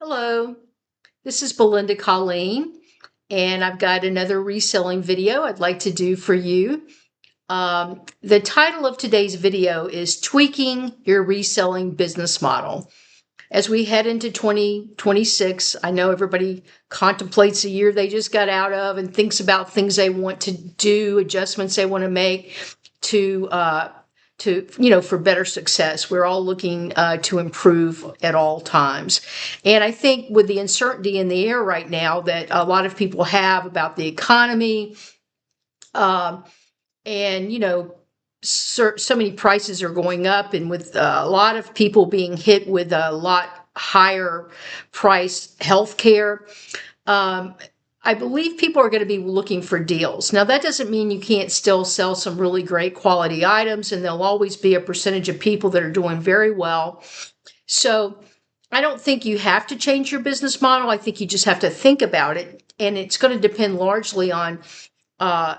Hello, this is Belinda Colleen, and I've got another reselling video I'd like to do for you. The title of today's video is Tweaking Your Reselling Business Model. As we head into 2026, I know everybody contemplates the year they just got out of and thinks about things they want to do, adjustments they want to make to for better success. We're all looking to improve at all times. And I think with the uncertainty in the air right now that a lot of people have about the economy, um, and so many prices are going up, and with a lot of people being hit with a lot higher price healthcare, um, I believe people are going to be looking for deals. Now, that doesn't mean you can't still sell some really great quality items, and there'll always be a percentage of people that are doing very well. So I don't think you have to change your business model. I think you just have to think about it, and it's going to depend largely on uh,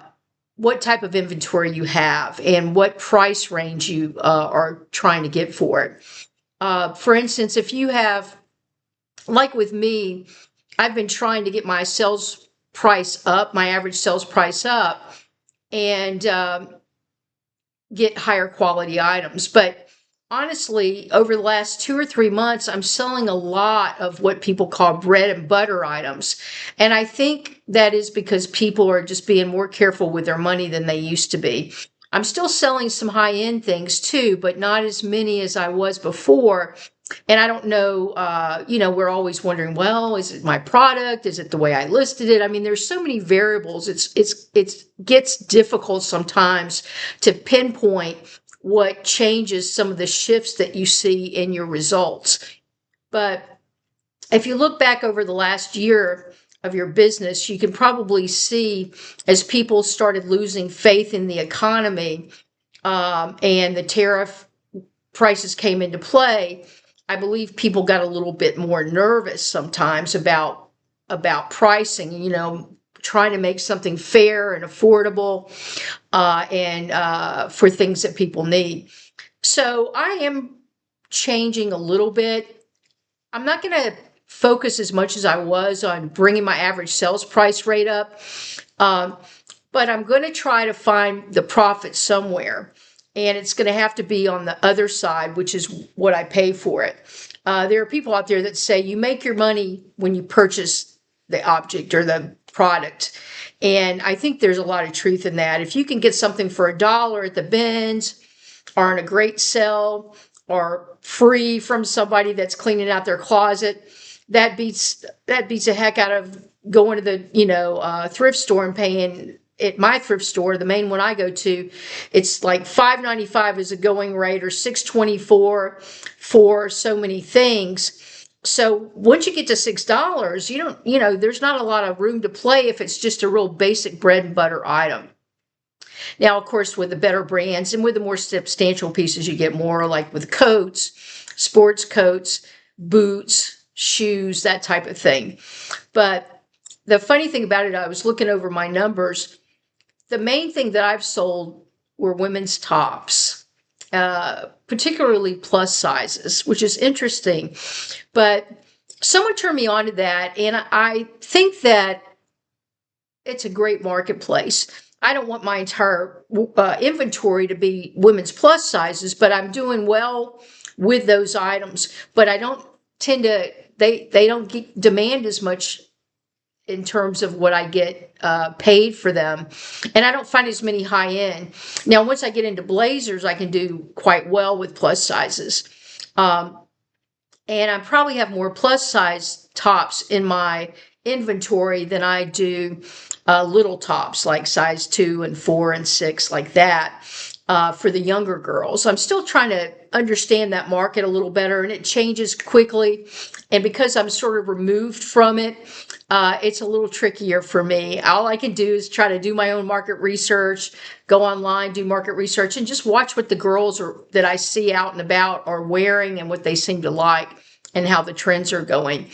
what type of inventory you have and what price range you are trying to get for it. For instance, if you have, like with me, I've been trying to get my sales price up, my average sales price up, and get higher quality items. But honestly, over the last 2 or 3 months, I'm selling a lot of what people call bread and butter items. And I think that is because people are just being more careful with their money than they used to be. I'm still selling some high-end things too, but not as many as I was before. And I don't know, we're always wondering, well, is it my product? Is it the way I listed it? I mean, there's so many variables. It gets difficult sometimes to pinpoint what changes some of the shifts that you see in your results. But if you look back over the last year of your business, you can probably see as people started losing faith in the economy, and the tariff prices came into play, I believe people got a little bit more nervous sometimes about pricing, trying to make something fair and affordable, and for things that people need. So I am changing a little bit. I'm not going to focus as much as I was on bringing my average sales price rate up, um, but I'm going to try to find the profit somewhere. And it's going to have to be on the other side, which is what I pay for it. There are people out there that say you make your money when you purchase the object or the product. And I think there's a lot of truth in that. If you can get something for $1 at the bins, or on a great sale, or free from somebody that's cleaning out their closet, that beats the heck out of going to the thrift store and paying. At my thrift store, the main one I go to, it's like $5.95 is a going rate, or $6.24 for so many things. So once you get to $6, there's not a lot of room to play if it's just a real basic bread and butter item. Now, of course, with the better brands and with the more substantial pieces, you get more, like with coats, sports coats, boots, shoes, that type of thing. But the funny thing about it, I was looking over my numbers. The main thing that I've sold were women's tops, particularly plus sizes, which is interesting. But someone turned me on to that, and I think that it's a great marketplace. I don't want my entire inventory to be women's plus sizes, but I'm doing well with those items. But I don't tend to, they don't demand as much in terms of what I get paid for them. And I don't find as many high end. Now, once I get into blazers, I can do quite well with plus sizes. And I probably have more plus size tops in my inventory than I do little tops, like size 2 and 4 and 6, like that, for the younger girls. I'm still trying to understand that market a little better, and it changes quickly. And because I'm sort of removed from it, it's a little trickier for me. All I can do is try to do my own market research, go online, do market research, and just watch what the girls that I see out and about are wearing and what they seem to like and how the trends are going.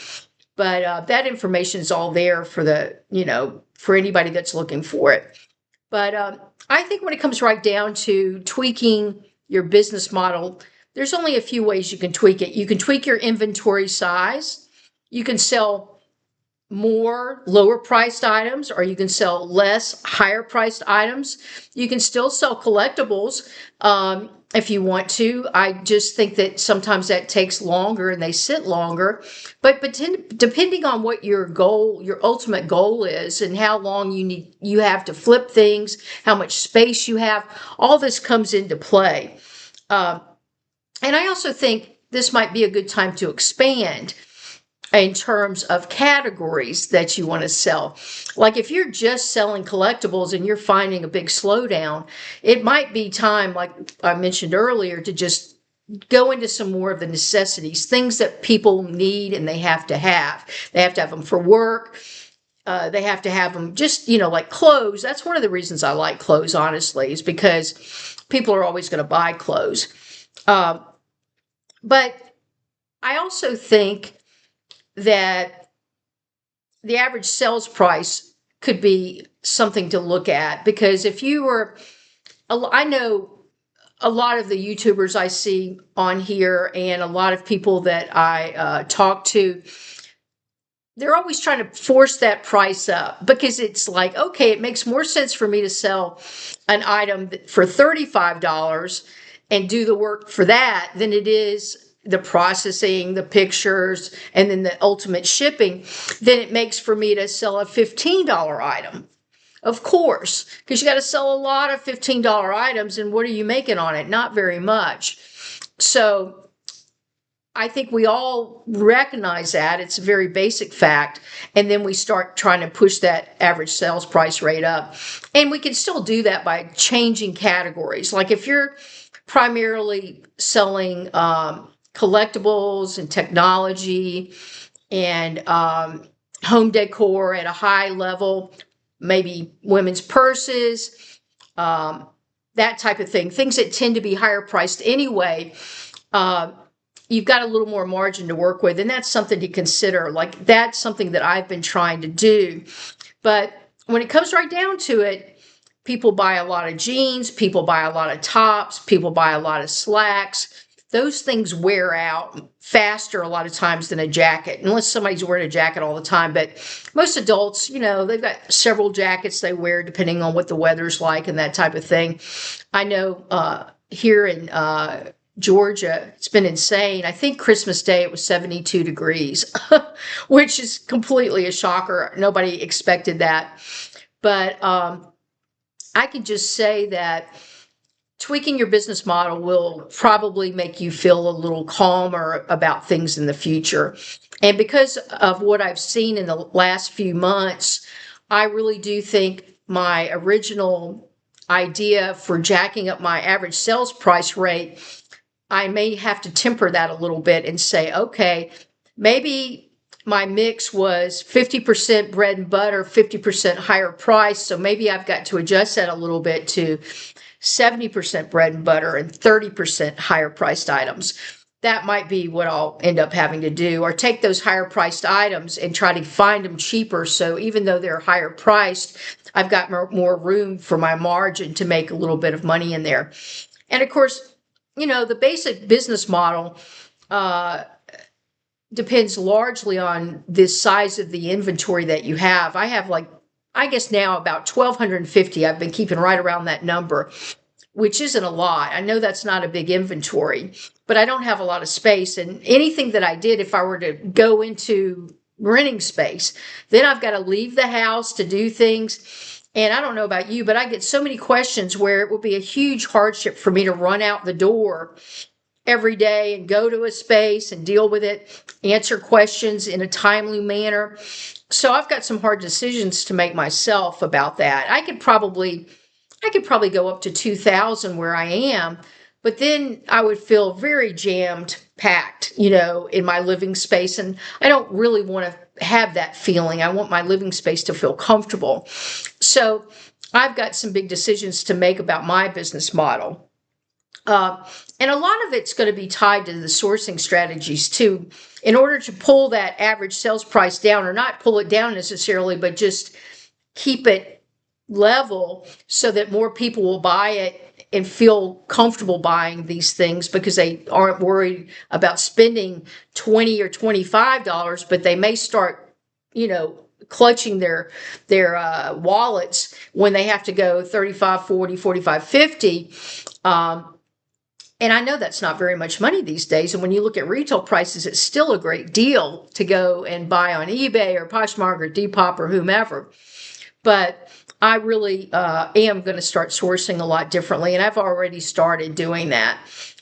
But that information is all there for for anybody that's looking for it. But I think when it comes right down to tweaking your business model, there's only a few ways you can tweak it. You can tweak your inventory size. You can sell more lower priced items, or you can sell less higher priced items. You can still sell collectibles if you want to. I just think that sometimes that takes longer and they sit longer. But depending on what your goal, your ultimate goal is, and how long you have to flip things, how much space you have, all this comes into play. And I also think this might be a good time to expand in terms of categories that you want to sell. Like if you're just selling collectibles and you're finding a big slowdown, it might be time, like I mentioned earlier, to just go into some more of the necessities, things that people need and they have to have. They have to have them for work. They have to have them just, like clothes. That's one of the reasons I like clothes, honestly, is because people are always going to buy clothes. But I also think that the average sales price could be something to look at, because if you were, I know a lot of the YouTubers I see on here and a lot of people that I talk to, they're always trying to force that price up, because it's like, okay, it makes more sense for me to sell an item for $35 and do the work for that than it is the processing, the pictures, and then the ultimate shipping, than it makes for me to sell a $15 item. Of course, because you got to sell a lot of $15 items, and what are you making on it? Not very much. So I think we all recognize that. It's a very basic fact. And then we start trying to push that average sales price rate up. And we can still do that by changing categories. Like if you're primarily selling collectibles and technology and home decor at a high level, maybe women's purses, that type of thing, things that tend to be higher priced anyway, you've got a little more margin to work with. And that's something to consider. Like that's something that I've been trying to do. But when it comes right down to it, people buy a lot of jeans, people buy a lot of tops, people buy a lot of slacks. Those things wear out faster a lot of times than a jacket, unless somebody's wearing a jacket all the time. But most adults, they've got several jackets they wear depending on what the weather's like and that type of thing. I know here in Georgia, it's been insane. I think Christmas Day it was 72 degrees, which is completely a shocker. Nobody expected that. But I can just say that tweaking your business model will probably make you feel a little calmer about things in the future. And because of what I've seen in the last few months, I really do think my original idea for jacking up my average sales price rate, I may have to temper that a little bit and say, okay, maybe my mix was 50% bread and butter, 50% higher price. So maybe I've got to adjust that a little bit to 70% bread and butter and 30% higher priced items. That might be what I'll end up having to do, or take those higher priced items and try to find them cheaper. So even though they're higher priced, I've got more room for my margin to make a little bit of money in there. And of course, the basic business model depends largely on the size of the inventory that you have. I have I guess now about 1,250. I've been keeping right around that number, which isn't a lot. I know that's not a big inventory, but I don't have a lot of space. And anything that I did, if I were to go into renting space, then I've got to leave the house to do things. And I don't know about you, but I get so many questions where it would be a huge hardship for me to run out the door every day and go to a space and deal with it, answer questions in a timely manner. So I've got some hard decisions to make myself about that. I could probably go up to 2,000 where I am, but then I would feel very jammed packed, in my living space. And I don't really want to have that feeling. I want my living space to feel comfortable. So I've got some big decisions to make about my business model. And a lot of it's going to be tied to the sourcing strategies too. In order to pull that average sales price down, or not pull it down necessarily, but just keep it level so that more people will buy it and feel comfortable buying these things because they aren't worried about spending $20 or $25, but they may start, clutching their wallets when they have to go 35, 40, 45, 50. And I know that's not very much money these days. And when you look at retail prices, it's still a great deal to go and buy on eBay or Poshmark or Depop or whomever. But I really am going to start sourcing a lot differently. And I've already started doing that.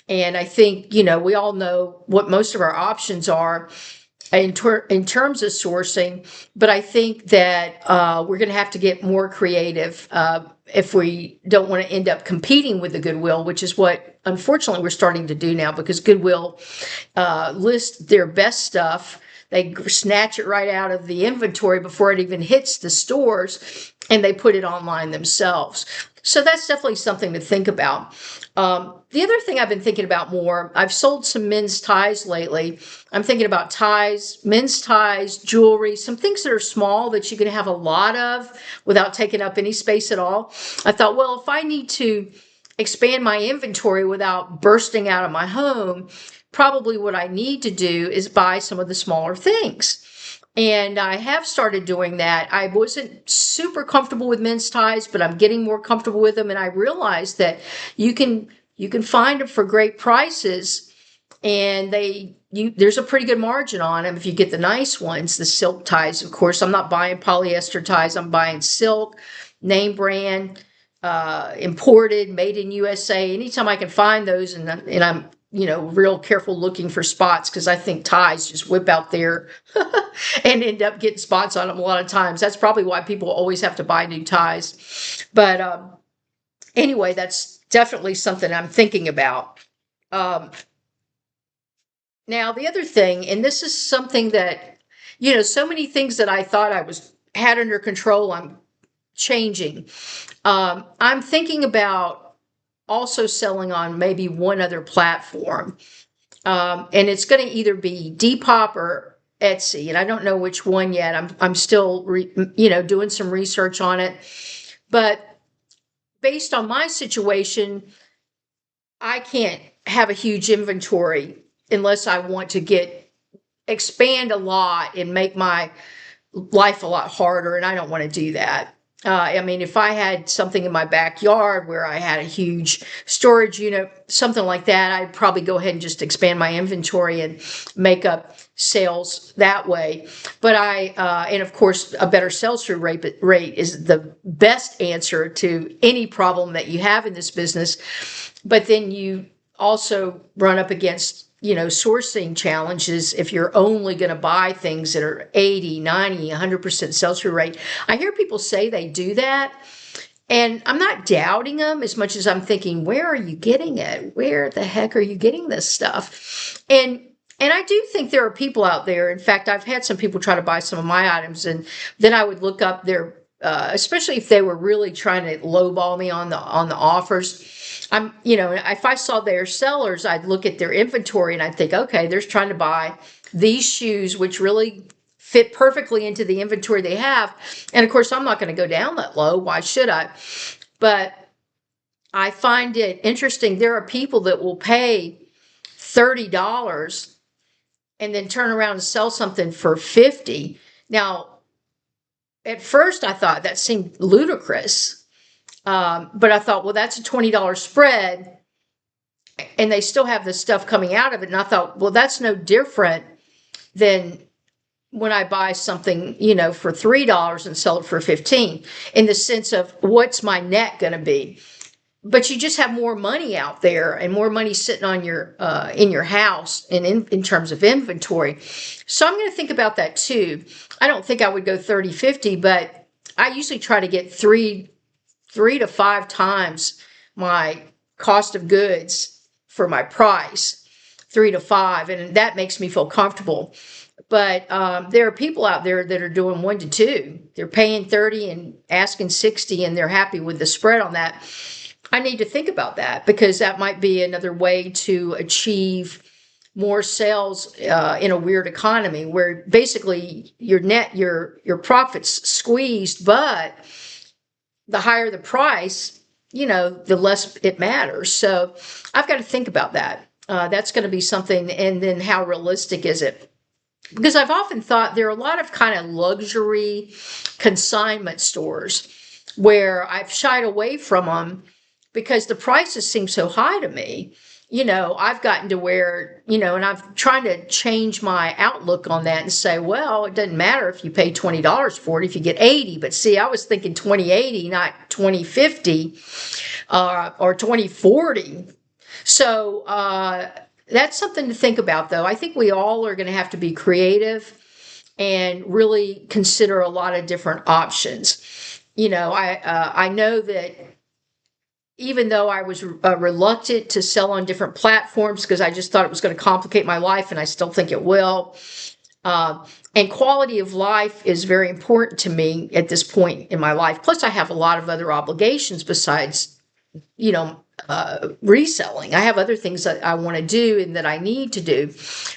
And I think, we all know what most of our options are in terms of sourcing. But I think that we're going to have to get more creative if we don't want to end up competing with the Goodwill, which is what, unfortunately, we're starting to do now, because Goodwill lists their best stuff. They snatch it right out of the inventory before it even hits the stores, and they put it online themselves. So that's definitely something to think about. The other thing I've been thinking about more, I've sold some men's ties lately. I'm thinking about ties, men's ties, jewelry, some things that are small that you can have a lot of without taking up any space at all. I thought, well, if I need to expand my inventory without bursting out of my home, probably what I need to do is buy some of the smaller things. And I have started doing that. I wasn't super comfortable with men's ties, but I'm getting more comfortable with them. And I realized that you can find them for great prices, and there's a pretty good margin on them if you get the nice ones. The silk ties, of course, I'm not buying polyester ties. I'm buying silk, name brand, imported, made in USA. Anytime I can find those, and I'm real careful looking for spots, because I think ties just whip out there and end up getting spots on them a lot of times. That's probably why people always have to buy new ties. But anyway, that's definitely something I'm thinking about. Now, the other thing, and this is something that, so many things that I thought I had under control, I'm changing. I'm thinking about also selling on maybe one other platform. And it's going to either be Depop or Etsy. And I don't know which one yet. I'm still, doing some research on it. But based on my situation, I can't have a huge inventory unless I want to expand a lot and make my life a lot harder. And I don't want to do that. If I had something in my backyard where I had a huge storage unit, something like that, I'd probably go ahead and just expand my inventory and make up sales that way. But and of course, a better sell-through rate is the best answer to any problem that you have in this business. But then you also run up against sourcing challenges if you're only going to buy things that are 80, 90, 100% sell-through rate. I hear people say they do that, and I'm not doubting them as much as I'm thinking, where are you getting it? Where the heck are you getting this stuff? And I do think there are people out there. In fact, I've had some people try to buy some of my items, and then I would look up their, especially if they were really trying to lowball me on the offers. If I saw their sellers, I'd look at their inventory and I'd think, okay, they're trying to buy these shoes, which really fit perfectly into the inventory they have. And of course, I'm not going to go down that low. Why should I? But I find it interesting. There are people that will pay $30 and then turn around and sell something for $50. Now, at first I thought that seemed ludicrous. But I thought, well, that's a $20 spread, and they still have the stuff coming out of it. And I thought, well, that's no different than when I buy something, for $3 and sell it for $15, in the sense of what's my net going to be. But you just have more money out there and more money sitting on your in your house and in terms of inventory. So I'm going to think about that too. I don't think I would go 30, 50, but I usually try to get three to 5 times my cost of goods for my price, 3 to 5, and that makes me feel comfortable. But there are people out there that are doing 1 to 2. They're paying 30 and asking 60, and they're happy with the spread on that. I need to think about that, because that might be another way to achieve more sales in a weird economy where basically your profits squeezed, but the higher the price, the less it matters. So I've got to think about that. That's going to be something. And then how realistic is it? Because I've often thought there are a lot of kind of luxury consignment stores where I've shied away from them because the prices seem so high to me. I've gotten to where, and I'm trying to change my outlook on that and say, well, it doesn't matter if you pay $20 for it if you get 80. But see, I was thinking 2080, not 2050 or 2040. So that's something to think about, though. I think we all are going to have to be creative and really consider a lot of different options. I know that even though I was reluctant to sell on different platforms because I just thought it was going to complicate my life, and I still think it will. And quality of life is very important to me at this point in my life. Plus, I have a lot of other obligations besides, reselling. I have other things that I want to do and that I need to do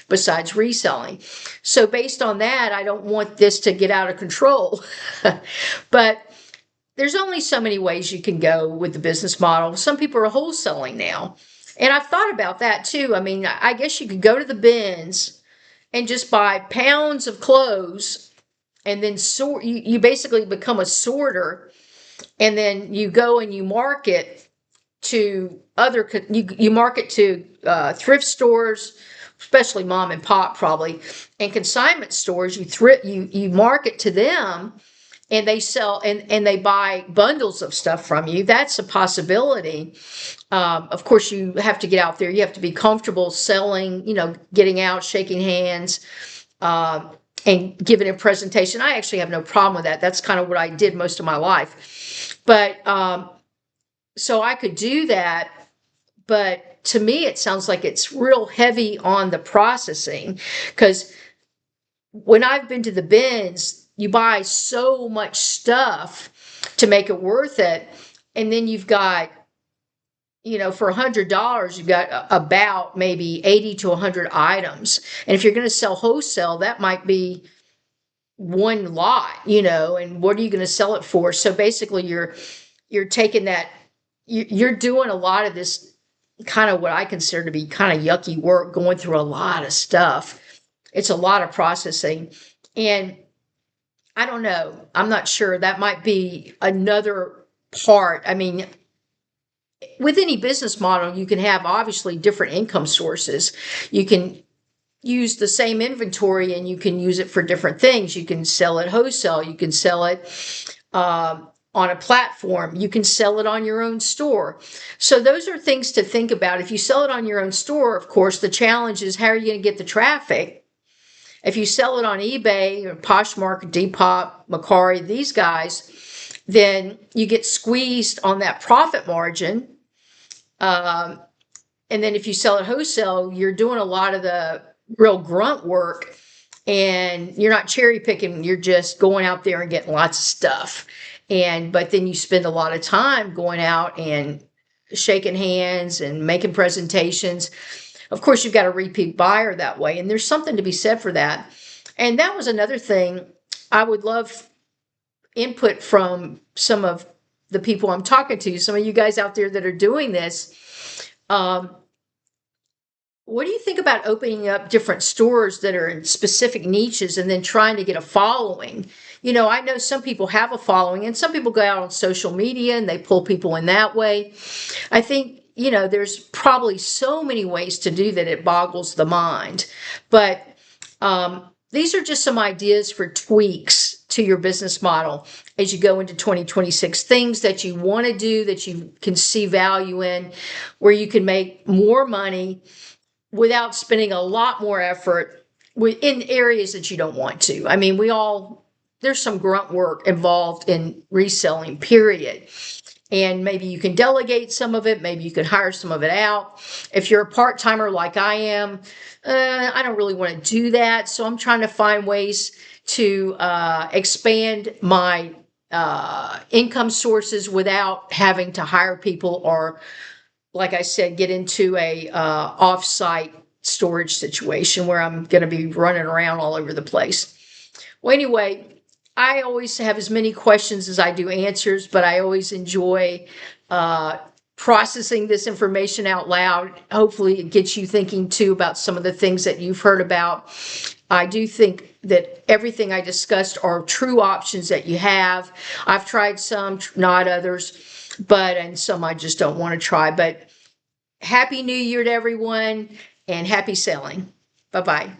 besides reselling. So based on that, I don't want this to get out of control. But there's only so many ways you can go with the business model. Some people are wholesaling now. And I've thought about that too. I mean, I guess you could go to the bins and just buy pounds of clothes and then sort. You basically become a sorter, and then you go and you market to you market to thrift stores, especially mom and pop probably, and consignment stores. You market to them, and they sell and they buy bundles of stuff from you. That's a possibility. Of course, you have to get out there. You have to be comfortable selling, getting out, shaking hands, and giving a presentation. I actually have no problem with that. That's kind of what I did most of my life. But so I could do that. But to me, it sounds like it's real heavy on the processing, because when I've been to the bins, you buy so much stuff to make it worth it. And then you've got, for $100, you've got about maybe 80 to 100 items. And if you're going to sell wholesale, that might be one lot, and what are you going to sell it for? So basically you're taking that, you're doing a lot of this kind of what I consider to be kind of yucky work, going through a lot of stuff. It's a lot of processing. And I don't know. I'm not sure. That might be another part. I mean, with any business model, you can have obviously different income sources. You can use the same inventory and you can use it for different things. You can sell it wholesale. You can sell it on a platform. You can sell it on your own store. So those are things to think about. If you sell it on your own store, of course, the challenge is how are you going to get the traffic? If you sell it on eBay or Poshmark, Depop, Mercari, these guys, then you get squeezed on that profit margin. And then if you sell it wholesale, you're doing a lot of the real grunt work, and you're not cherry picking. You're just going out there and getting lots of stuff. But then you spend a lot of time going out and shaking hands and making presentations. Of course, you've got a repeat buyer that way, and there's something to be said for that. And that was another thing. I would love input from some of the people I'm talking to, some of you guys out there that are doing this. What do you think about opening up different stores that are in specific niches and then trying to get a following? I know some people have a following, and some people go out on social media and they pull people in that way. I think, there's probably so many ways to do that, it boggles the mind. But these are just some ideas for tweaks to your business model as you go into 2026, things that you want to do, that you can see value in, where you can make more money without spending a lot more effort in areas that you don't want to. I mean, there's some grunt work involved in reselling, period. And maybe you can delegate some of it. Maybe you can hire some of it out. If you're a part-timer like I am, I don't really want to do that. So I'm trying to find ways to expand my income sources without having to hire people or, like I said, get into a off-site storage situation where I'm going to be running around all over the place. Well, anyway, I always have as many questions as I do answers, but I always enjoy processing this information out loud. Hopefully it gets you thinking too about some of the things that you've heard about. I do think that everything I discussed are true options that you have. I've tried some, not others, and some I just don't want to try. But Happy New Year to everyone and happy selling. Bye-bye.